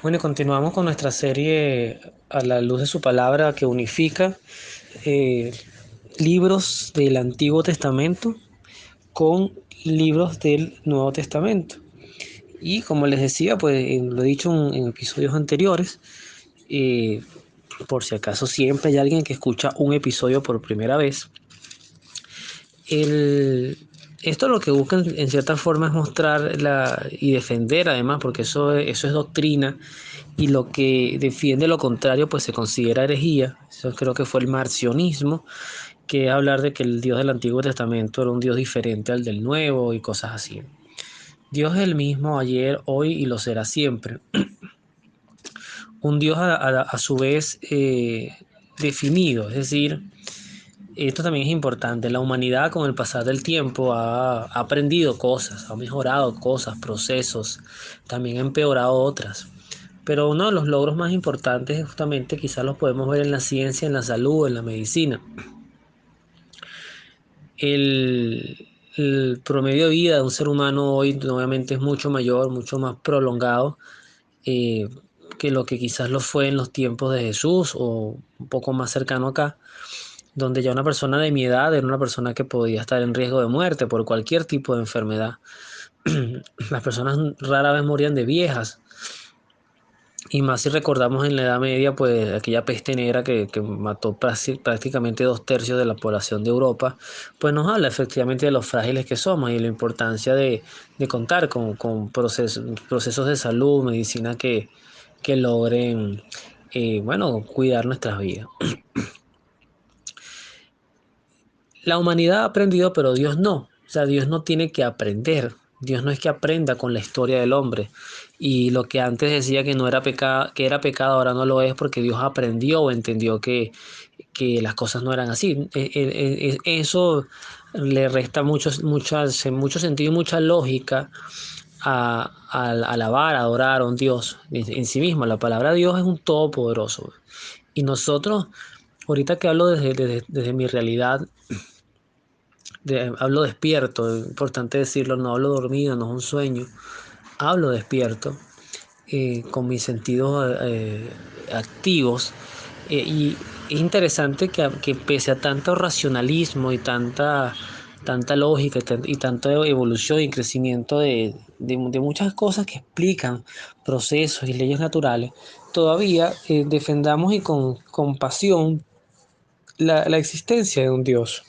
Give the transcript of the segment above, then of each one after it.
Bueno, y continuamos con nuestra serie a la luz de su palabra que unifica eh, libros del Antiguo Testamento con libros del Nuevo Testamento. Y como les decía, pues lo he dicho en episodios anteriores, eh, por si acaso siempre hay alguien que escucha un episodio por primera vez, el, esto lo que busca en cierta forma es mostrar y defender además, porque eso es doctrina, y lo que defiende lo contrario pues se considera herejía. Eso creo que fue el marcionismo, que es hablar de que el Dios del Antiguo Testamento era un Dios diferente al del Nuevo y cosas así. Dios es el mismo ayer, hoy y lo será siempre. Un Dios a su vez definido, es decir, esto también es importante. La humanidad con el pasar del tiempo ha aprendido cosas, ha mejorado cosas, procesos, también ha empeorado otras. Pero uno de los logros más importantes es justamente quizás los podemos ver en la ciencia, en la salud, en la medicina. El promedio de vida de un ser humano hoy obviamente es mucho mayor, mucho más prolongado eh, que lo que quizás lo fue en los tiempos de Jesús o un poco más cercano acá, donde ya una persona de mi edad era una persona que podía estar en riesgo de muerte por cualquier tipo de enfermedad. Las personas rara vez morían de viejas. Y más si recordamos en la Edad Media, pues aquella peste negra que mató prácticamente 2/3 de la población de Europa, pues nos habla efectivamente de los frágiles que somos y de la importancia de contar con procesos de salud, medicina que logren, bueno, cuidar nuestras vidas. La humanidad ha aprendido, pero Dios no. O sea, Dios no tiene que aprender. Dios no es que aprenda con la historia del hombre. Y lo que antes decía que no era pecado, que era pecado, ahora no lo es porque Dios aprendió o entendió que las cosas no eran así. Eso le resta mucho sentido y mucha lógica al alabar, adorar a un Dios en sí mismo. La palabra Dios es un todopoderoso. Y nosotros, ahorita que hablo desde mi realidad, hablo despierto, es importante decirlo, no hablo dormido, no es un sueño, hablo despierto, con mis sentidos activos. Y es interesante que pese a tanto racionalismo y tanta lógica y tanta evolución y crecimiento de muchas cosas que explican procesos y leyes naturales, todavía defendamos y con pasión la existencia de un Dios.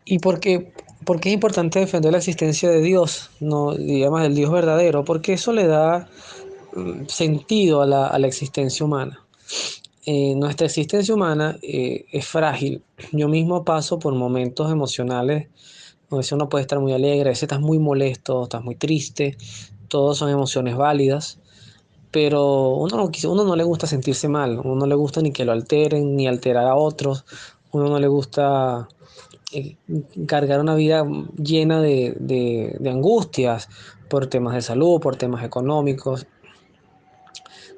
¿Y por qué es importante defender la existencia de Dios, no, digamos, del Dios verdadero? Porque eso le da sentido a la existencia humana. Nuestra existencia humana es frágil. Yo mismo paso por momentos emocionales donde a veces uno puede estar muy alegre, a veces estás muy molesto, estás muy triste. Todos son emociones válidas, pero uno no le gusta sentirse mal, uno no le gusta ni que lo alteren, ni alterar a otros, uno no le gusta eh, cargar una vida llena de angustias por temas de salud, por temas económicos,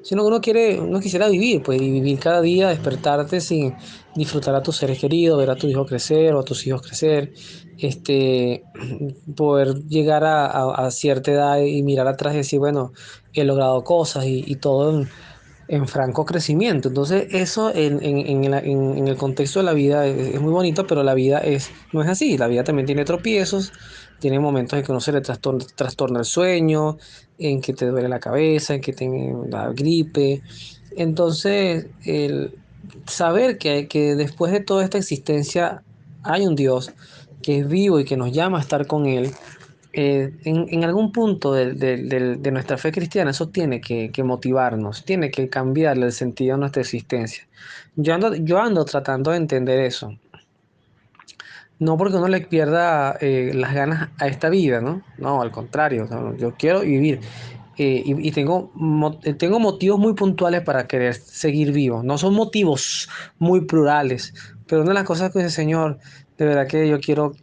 sino que uno quisiera vivir, pues, y vivir cada día, despertarte sin disfrutar a tus seres queridos, ver a tu hijo crecer o a tus hijos crecer, este, poder llegar a cierta edad y mirar atrás y decir, bueno, he logrado cosas y todo en franco crecimiento. Entonces, eso en el contexto de la vida es muy bonito, pero la vida no es así. La vida también tiene tropiezos, tiene momentos en que uno se le trastorna el sueño, en que te duele la cabeza, en que te da gripe. Entonces, el saber que después de toda esta existencia hay un Dios que es vivo y que nos llama a estar con Él, en algún punto de nuestra fe cristiana, eso tiene que motivarnos, tiene que cambiarle el sentido a nuestra existencia. Yo ando tratando de entender eso. No porque uno le pierda las ganas a esta vida, ¿no? No, al contrario, no, yo quiero vivir. Y tengo motivos muy puntuales para querer seguir vivo. No son motivos muy plurales, pero una de las cosas que dice, Señor, de verdad que yo quiero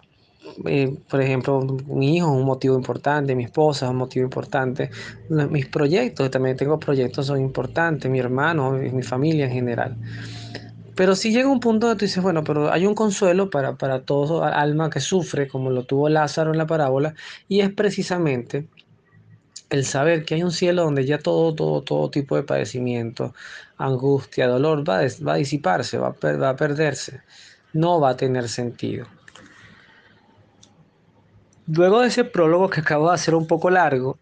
por ejemplo, mi hijo es un motivo importante, mi esposa es un motivo importante, mis proyectos, también tengo proyectos son importantes, mi hermano, mi familia en general. Pero si llega un punto donde tú dices, bueno, pero hay un consuelo para todo alma que sufre, como lo tuvo Lázaro en la parábola, y es precisamente El saber que hay un cielo donde ya todo tipo de padecimiento, angustia, dolor va a disiparse, va a perderse, no va a tener sentido. Luego de ese prólogo que acabo de hacer un poco largo,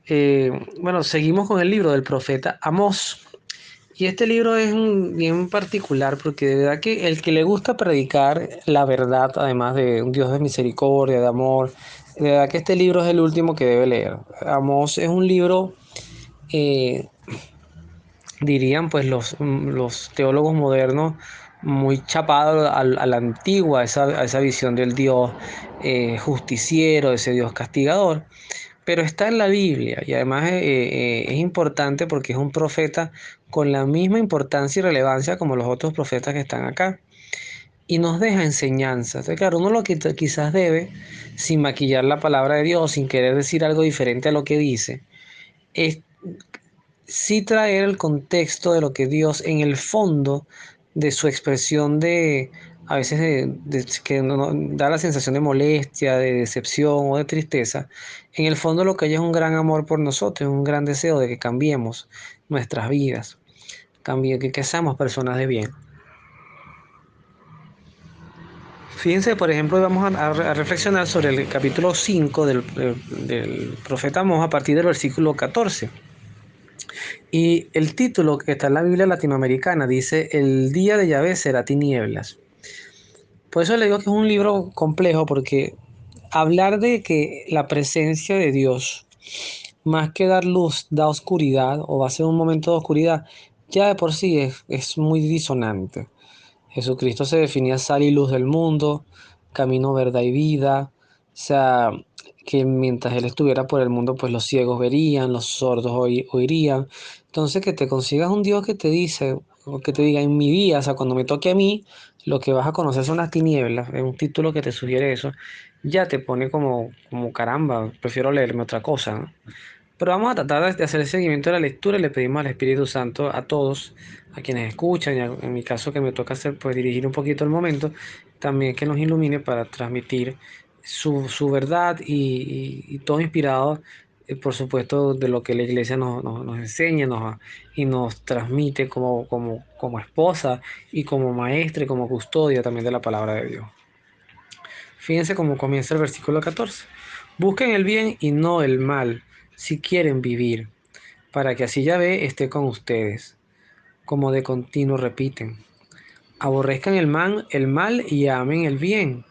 bueno, seguimos con el libro del profeta Amós. Y este libro es bien particular porque de verdad que el que le gusta predicar la verdad, además de un Dios de misericordia, de amor, de verdad que este libro es el último que debe leer. Amós es un libro, eh, dirían pues los teólogos modernos, muy chapado a la antigua, a esa visión del Dios justiciero, de ese Dios castigador. Pero está en la Biblia y además es importante porque es un profeta con la misma importancia y relevancia como los otros profetas que están acá. Y nos deja enseñanzas. Entonces, claro, uno lo que quizás debe, sin maquillar la palabra de Dios, sin querer decir algo diferente a lo que dice, es sí traer el contexto de lo que Dios en el fondo de su expresión de, a veces que da la sensación de molestia, de decepción o de tristeza, en el fondo lo que hay es un gran amor por nosotros, un gran deseo de que cambiemos nuestras vidas, que seamos personas de bien. Fíjense, por ejemplo, hoy vamos a reflexionar sobre el capítulo 5 del profeta Amós a partir del versículo 14. Y el título que está en la Biblia latinoamericana dice: El día de Yahvé será tinieblas. Por eso le digo que es un libro complejo, porque hablar de que la presencia de Dios, más que dar luz, da oscuridad, o va a ser un momento de oscuridad, ya de por sí es muy disonante. Jesucristo se definía sal y luz del mundo, camino, verdad y vida. O sea, que mientras Él estuviera por el mundo, pues los ciegos verían, los sordos oirían. Entonces, que te consigas un Dios que te dice, o que te diga en mi vida, o sea, cuando me toque a mí, lo que vas a conocer son las tinieblas, es un título que te sugiere eso, ya te pone como caramba, prefiero leerme otra cosa, ¿no? Pero vamos a tratar de hacer el seguimiento de la lectura y le pedimos al Espíritu Santo a todos, a quienes escuchan, y en mi caso que me toca hacer, pues dirigir un poquito el momento, también que nos ilumine para transmitir su verdad y todo inspirado, por supuesto, de lo que la iglesia nos enseña y nos transmite como esposa y como maestra y como custodia también de la palabra de Dios. Fíjense cómo comienza el versículo 14. Busquen el bien y no el mal, si quieren vivir, para que así Yahvé esté con ustedes, como de continuo repiten. Aborrezcan el mal y amen el bien.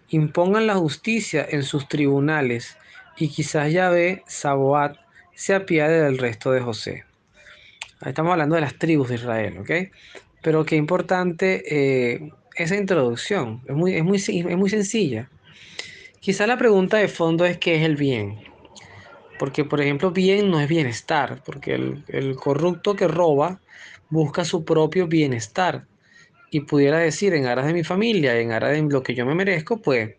Impongan la justicia en sus tribunales, y quizás Yahvé, Saboat, se apiade del resto de José. Ahí estamos hablando de las tribus de Israel, ¿ok? Pero qué importante esa introducción. Es muy sencilla. Quizás la pregunta de fondo es ¿qué es el bien? Porque, por ejemplo, bien no es bienestar, porque el corrupto que roba busca su propio bienestar y pudiera decir en aras de mi familia, en aras de lo que yo me merezco, pues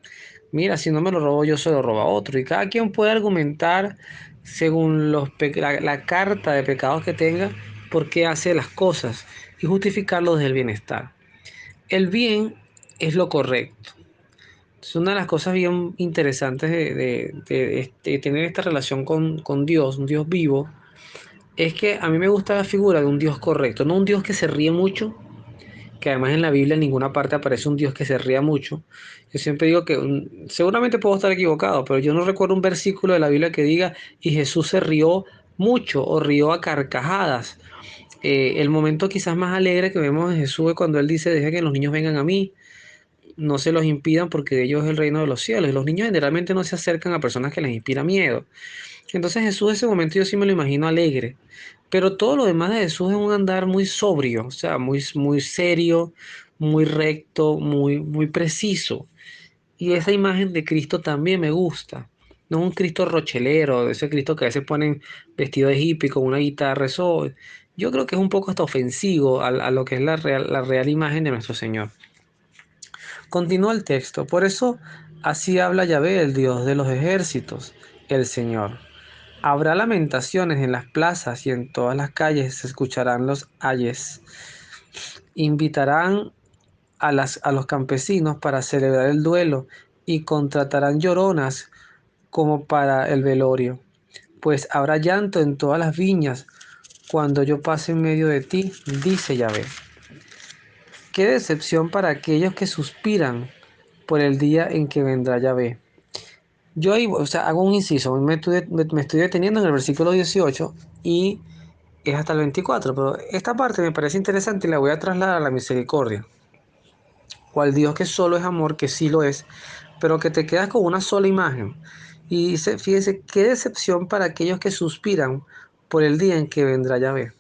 mira, si no me lo robo yo, se lo roba otro. Y cada quien puede argumentar según la carta de pecados que tenga por qué hace las cosas y justificarlo desde el bienestar. El bien es lo correcto. Es una de las cosas bien interesantes de tener esta relación con Dios, un Dios vivo, es que a mí me gusta la figura de un Dios correcto, no un Dios que se ríe mucho, que además en la Biblia en ninguna parte aparece un Dios que se ría mucho. Yo siempre digo que seguramente puedo estar equivocado, pero yo no recuerdo un versículo de la Biblia que diga y Jesús se rió mucho o rió a carcajadas. El momento quizás más alegre que vemos de Jesús es cuando Él dice, deja que los niños vengan a mí, no se los impidan porque de ellos es el reino de los cielos. Y los niños generalmente no se acercan a personas que les inspira miedo. Entonces Jesús en ese momento yo sí me lo imagino alegre. Pero todo lo demás de Jesús es un andar muy sobrio, o sea, muy serio, muy recto, muy preciso. Y esa imagen de Cristo también me gusta. No un Cristo rochelero, de ese Cristo que a veces ponen vestido de hippie con una guitarra. Eso yo creo que es un poco hasta ofensivo a lo que es la real imagen de nuestro Señor. Continúa el texto. Por eso así habla Yahvé, el Dios de los ejércitos, el Señor. Habrá lamentaciones en las plazas y en todas las calles se escucharán los ayes. Invitarán a los campesinos para celebrar el duelo y contratarán lloronas como para el velorio. pues habrá llanto en todas las viñas cuando yo pase en medio de ti, dice Yahvé. Qué decepción para aquellos que suspiran por el día en que vendrá Yahvé. Yo ahí, o sea, hago un inciso, me estoy deteniendo en el versículo 18 y es hasta el 24, pero esta parte me parece interesante y la voy a trasladar a la misericordia. Cual Dios que solo es amor, que sí lo es, pero que te quedas con una sola imagen. Y dice, fíjese, qué decepción para aquellos que suspiran por el día en que vendrá Yahvé.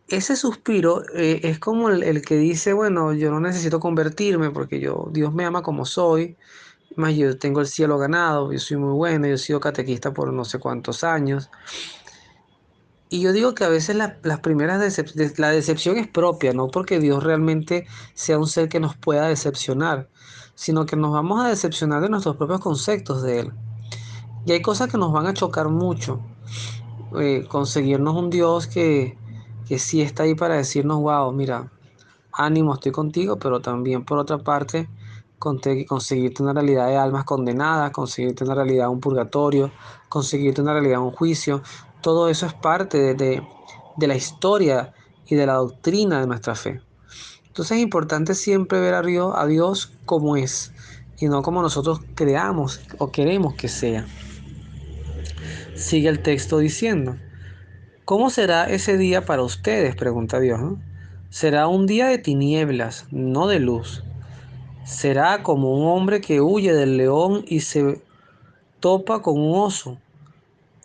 Ese suspiro es como el que dice, bueno, yo no necesito convertirme porque Dios me ama como soy, más yo tengo el cielo ganado, yo soy muy bueno, yo he sido catequista por no sé cuántos años. Y yo digo que a veces las primeras la decepción es propia, no porque Dios realmente sea un ser que nos pueda decepcionar, sino que nos vamos a decepcionar de nuestros propios conceptos de Él. Y hay cosas que nos van a chocar mucho. Conseguirnos un Dios que sí está ahí para decirnos, wow, mira, ánimo, estoy contigo, pero también por otra parte, conseguirte una realidad de almas condenadas, conseguirte una realidad de un purgatorio, conseguirte una realidad de un juicio. Todo eso es parte de la historia y de la doctrina de nuestra fe. Entonces es importante siempre ver a Dios como es y no como nosotros creamos o queremos que sea. Sigue el texto diciendo, ¿cómo será ese día para ustedes? Pregunta Dios, ¿no? Será un día de tinieblas, no de luz. Será como un hombre que huye del león y se topa con un oso,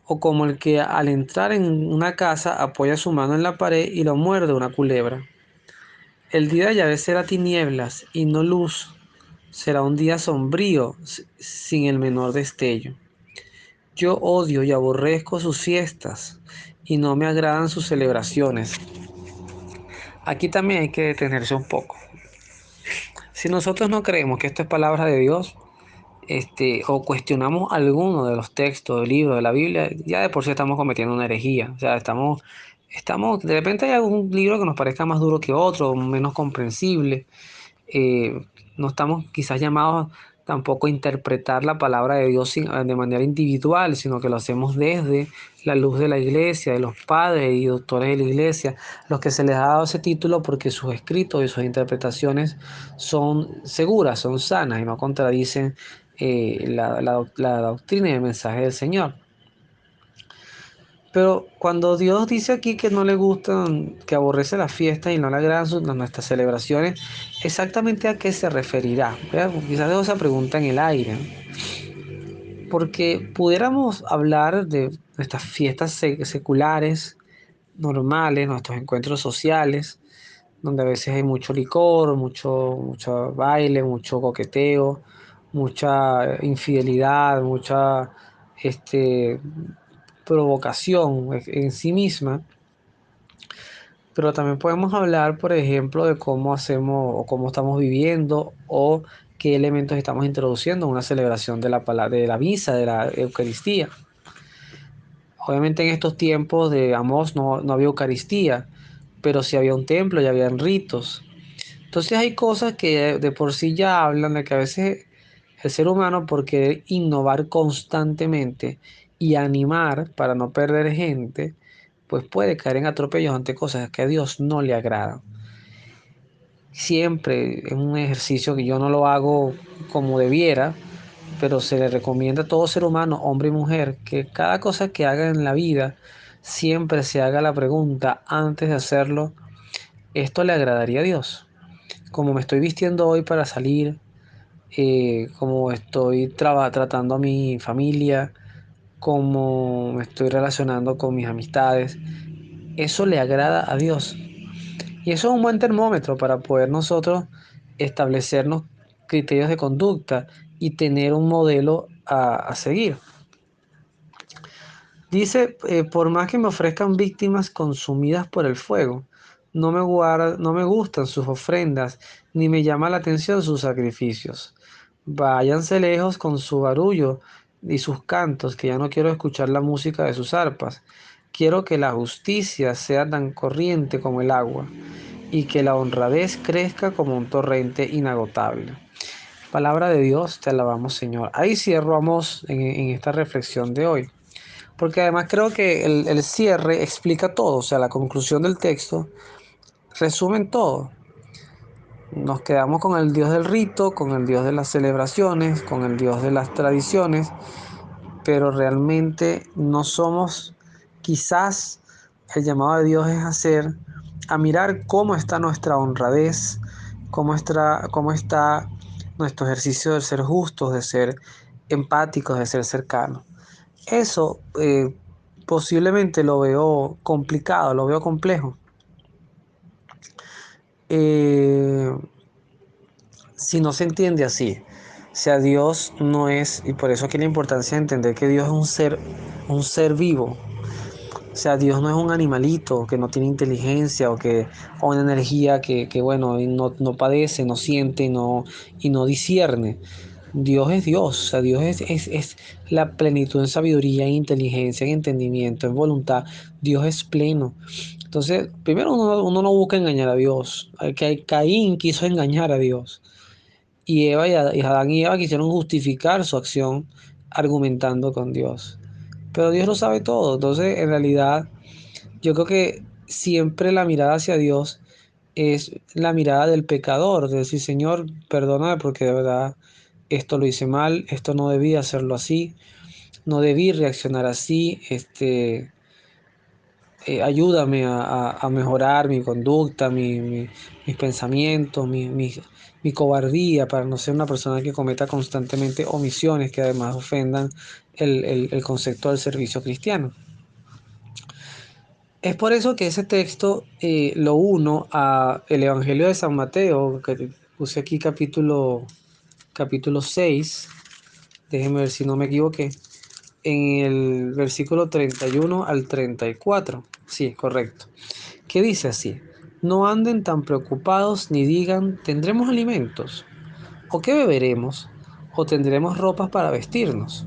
o como el que al entrar en una casa apoya su mano en la pared y lo muerde una culebra. El día de Yahvé será tinieblas y no luz. Será un día sombrío, sin el menor destello. Yo odio y aborrezco sus fiestas, y no me agradan sus celebraciones. Aquí también hay que detenerse un poco. Si nosotros no creemos que esto es palabra de Dios, o cuestionamos alguno de los textos del libro de la Biblia, ya de por sí estamos cometiendo una herejía. O sea, de repente hay algún libro que nos parezca más duro que otro, menos comprensible. eh, no estamos quizás llamados tampoco a interpretar la palabra de Dios de manera individual, sino que lo hacemos desde la luz de la iglesia, de los padres y doctores de la iglesia, los que se les ha dado ese título porque sus escritos y sus interpretaciones son seguras, son sanas y no contradicen la doctrina y el mensaje del Señor. Pero cuando Dios dice aquí que no le gustan, que aborrece las fiestas y no le agradan nuestras celebraciones, ¿exactamente a qué se referirá? Quizás dejo esa pregunta en el aire, ¿no? Porque pudiéramos hablar de nuestras fiestas seculares, normales, nuestros encuentros sociales, donde a veces hay mucho licor, mucho baile, mucho coqueteo, mucha infidelidad, mucha este, provocación en sí misma. Pero también podemos hablar, por ejemplo, de cómo hacemos o cómo estamos viviendo o qué elementos estamos introduciendo en una celebración de la misa, de la Eucaristía. Obviamente en estos tiempos de Amós no había Eucaristía, pero sí había un templo y habían ritos. Entonces hay cosas que de por sí ya hablan de que a veces el ser humano, por querer innovar constantemente y animar para no perder gente, pues puede caer en atropellos ante cosas que a Dios no le agradan. Siempre es un ejercicio que yo no lo hago como debiera, pero se le recomienda a todo ser humano, hombre y mujer, que cada cosa que haga en la vida siempre se haga la pregunta antes de hacerlo, ¿esto le agradaría a Dios? Como me estoy vistiendo hoy para salir, como estoy tratando a mi familia, como me estoy relacionando con mis amistades, ¿eso le agrada a Dios? Y eso es un buen termómetro para poder nosotros establecernos criterios de conducta y tener un modelo a seguir. Dice, por más que me ofrezcan víctimas consumidas por el fuego, no me gustan sus ofrendas, ni me llama la atención sus sacrificios. Váyanse lejos con su barullo y sus cantos, que ya no quiero escuchar la música de sus arpas. Quiero que la justicia sea tan corriente como el agua, y que la honradez crezca como un torrente inagotable. Palabra de Dios, te alabamos, Señor. Ahí cierro, Amós, en esta reflexión de hoy. porque además creo que el cierre explica todo, o sea, la conclusión del texto resumen todo. Nos quedamos con el Dios del rito, con el Dios de las celebraciones, con el Dios de las tradiciones, pero realmente no somos, quizás el llamado de Dios es a mirar cómo está nuestra honradez, cómo está nuestro ejercicio de ser justos, de ser empáticos, de ser cercanos. Eso posiblemente lo veo complicado, lo veo complejo. Eh, si no se entiende así. O sea, Dios no es, y por eso aquí la importancia de entender que Dios es un ser vivo. O sea, Dios no es un animalito que no tiene inteligencia o una energía bueno, y no padece, no siente y no discierne. Dios es Dios, o sea, Dios es la plenitud en sabiduría, en inteligencia, en entendimiento, en voluntad. Dios es pleno. Entonces, primero uno no busca engañar a Dios. Caín quiso engañar a Dios. Y y Adán y Eva quisieron justificar su acción argumentando con Dios. Pero Dios lo sabe todo. Entonces, en realidad, yo creo que siempre la mirada hacia Dios es la mirada del pecador, de decir, Señor, perdóname porque de verdad esto lo hice mal, esto no debí hacerlo así, no debí reaccionar así, ayúdame a mejorar mi conducta, mis pensamientos, mi cobardía para no ser una persona que cometa constantemente omisiones que además ofendan el concepto del servicio cristiano. Es por eso que ese texto lo uno a el Evangelio de San Mateo, que puse aquí capítulo 6, déjenme ver si no me equivoqué, en el versículo 31 al 34. Sí, correcto. Que dice así: no anden tan preocupados ni digan, ¿tendremos alimentos? ¿O qué beberemos? ¿O tendremos ropas para vestirnos?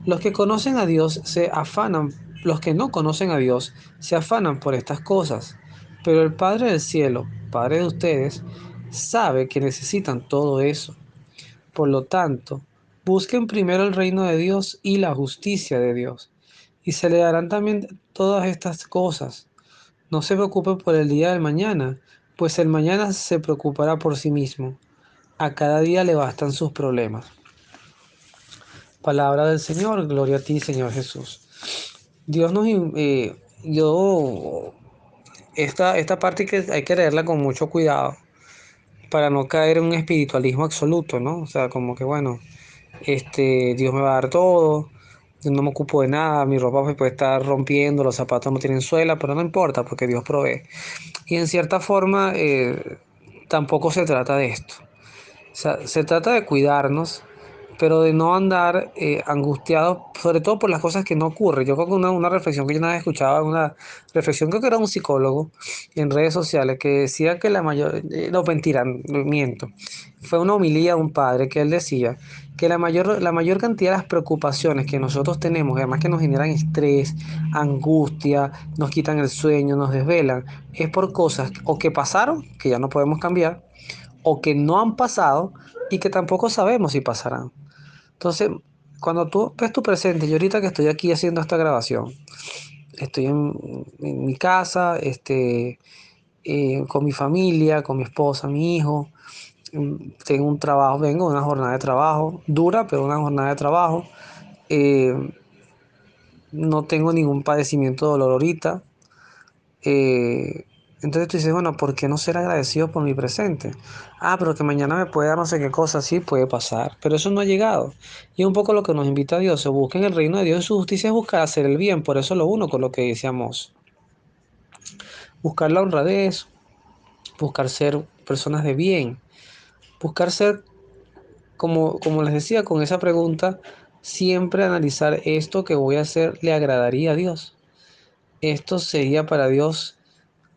Los que conocen a Dios se afanan, los que no conocen a Dios se afanan por estas cosas, pero el Padre del cielo, Padre de ustedes, sabe que necesitan todo eso. Por lo tanto, busquen primero el reino de Dios y la justicia de Dios, y se le darán también todas estas cosas. No se preocupen por el día del mañana, pues el mañana se preocupará por sí mismo. A cada día le bastan sus problemas. Palabra del Señor, gloria a ti, Señor Jesús. Dios nos... esta parte que hay que leerla con mucho cuidado para no caer en un espiritualismo absoluto, ¿no? O sea, como que bueno, Dios me va a dar todo, yo no me ocupo de nada, mi ropa se puede estar rompiendo, los zapatos no tienen suela, pero no importa porque Dios provee. Y en cierta forma tampoco se trata de esto. O sea, se trata de cuidarnos, pero de no andar angustiados, sobre todo por las cosas que no ocurren. Yo creo que una reflexión que yo una vez escuchaba, una reflexión, creo que era un psicólogo en redes sociales, que decía que la mayor, no mentira, miento, fue una homilía de un padre que él decía que la mayor cantidad de las preocupaciones que nosotros tenemos, además que nos generan estrés, angustia, nos quitan el sueño, nos desvelan, es por cosas o que pasaron, que ya no podemos cambiar, o que no han pasado y que tampoco sabemos si pasarán. Entonces, cuando tú ves tu presente, yo ahorita que estoy aquí haciendo esta grabación, estoy en mi casa, con mi familia, con mi esposa, mi hijo, tengo un trabajo, vengo de una jornada de trabajo, dura, pero una jornada de trabajo, eh, no tengo ningún padecimiento de dolor ahorita, Eh, entonces tú dices, bueno, ¿por qué no ser agradecido por mi presente? Ah, pero que mañana me puede dar no sé qué cosa, sí puede pasar, pero eso no ha llegado. Y es un poco lo que nos invita a Dios, se busca en el reino de Dios y su justicia es buscar hacer el bien, por eso lo uno con lo que decíamos, buscar la honradez, buscar ser personas de bien, buscar ser, como les decía con esa pregunta, siempre analizar esto que voy a hacer le agradaría a Dios. Esto sería para Dios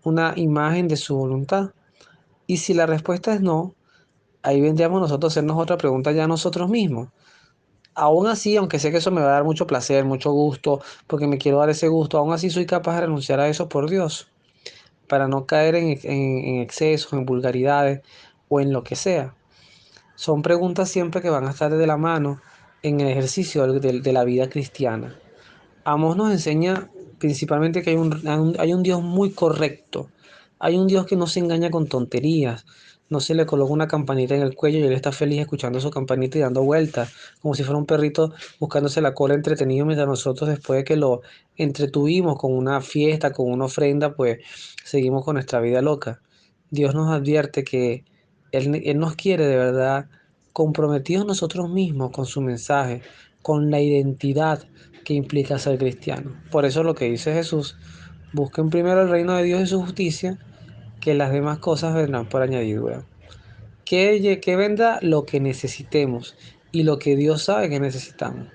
una imagen de su voluntad. Y si la respuesta es no, ahí vendríamos nosotros a hacernos otra pregunta ya nosotros mismos. Aún así, aunque sé que eso me va a dar mucho placer, mucho gusto, porque me quiero dar ese gusto, aún así soy capaz de renunciar a eso por Dios, para no caer en excesos, en vulgaridades o en lo que sea. Son preguntas siempre que van a estar de la mano en el ejercicio de la vida cristiana. Amós nos enseña principalmente que hay un Dios muy correcto. Hay un Dios que no se engaña con tonterías. No se le coloca una campanita en el cuello y él está feliz escuchando su campanita y dando vueltas, como si fuera un perrito buscándose la cola entretenido, mientras nosotros, después de que lo entretuvimos con una fiesta, con una ofrenda, pues seguimos con nuestra vida loca. Dios nos advierte que Él nos quiere de verdad comprometidos nosotros mismos con su mensaje, con la identidad que implica ser cristiano. Por eso lo que dice Jesús: busquen primero el reino de Dios y su justicia, que las demás cosas vendrán por añadidura. Que vendrá lo que necesitemos y lo que Dios sabe que necesitamos.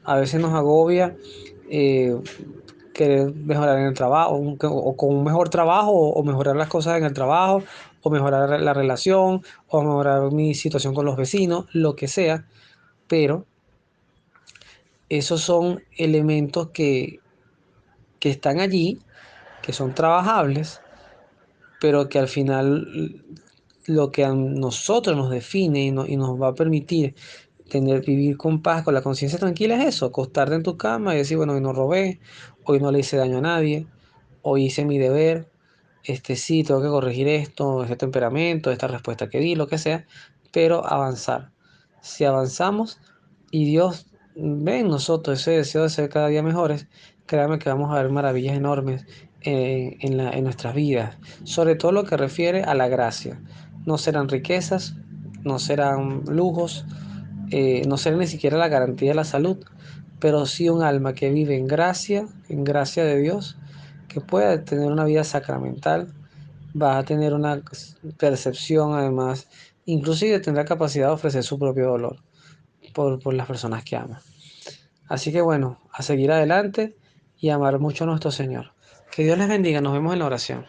A veces nos agobia eh, querer mejorar en el trabajo, o con un mejor trabajo, o mejorar las cosas en el trabajo, o mejorar la relación, o mejorar mi situación con los vecinos, lo que sea, pero esos son elementos que están allí, que son trabajables, pero que al final lo que a nosotros nos define y nos va a permitir vivir con paz, con la conciencia tranquila, es eso: acostarte en tu cama y decir, bueno, hoy no robé, hoy no le hice daño a nadie, hoy hice mi deber, sí, tengo que corregir esto, este temperamento, esta respuesta que di, lo que sea, pero avanzar. Si avanzamos y Dios ve en nosotros ese deseo de ser cada día mejores, créame que vamos a ver maravillas enormes en nuestras vidas, sobre todo lo que refiere a la gracia. No serán riquezas, no serán lujos, no será ni siquiera la garantía de la salud, pero sí un alma que vive en gracia de Dios, que pueda tener una vida sacramental, va a tener una percepción además, inclusive tendrá capacidad de ofrecer su propio dolor por las personas que ama. Así que bueno, a seguir adelante y amar mucho a nuestro Señor. Que Dios les bendiga, nos vemos en la oración.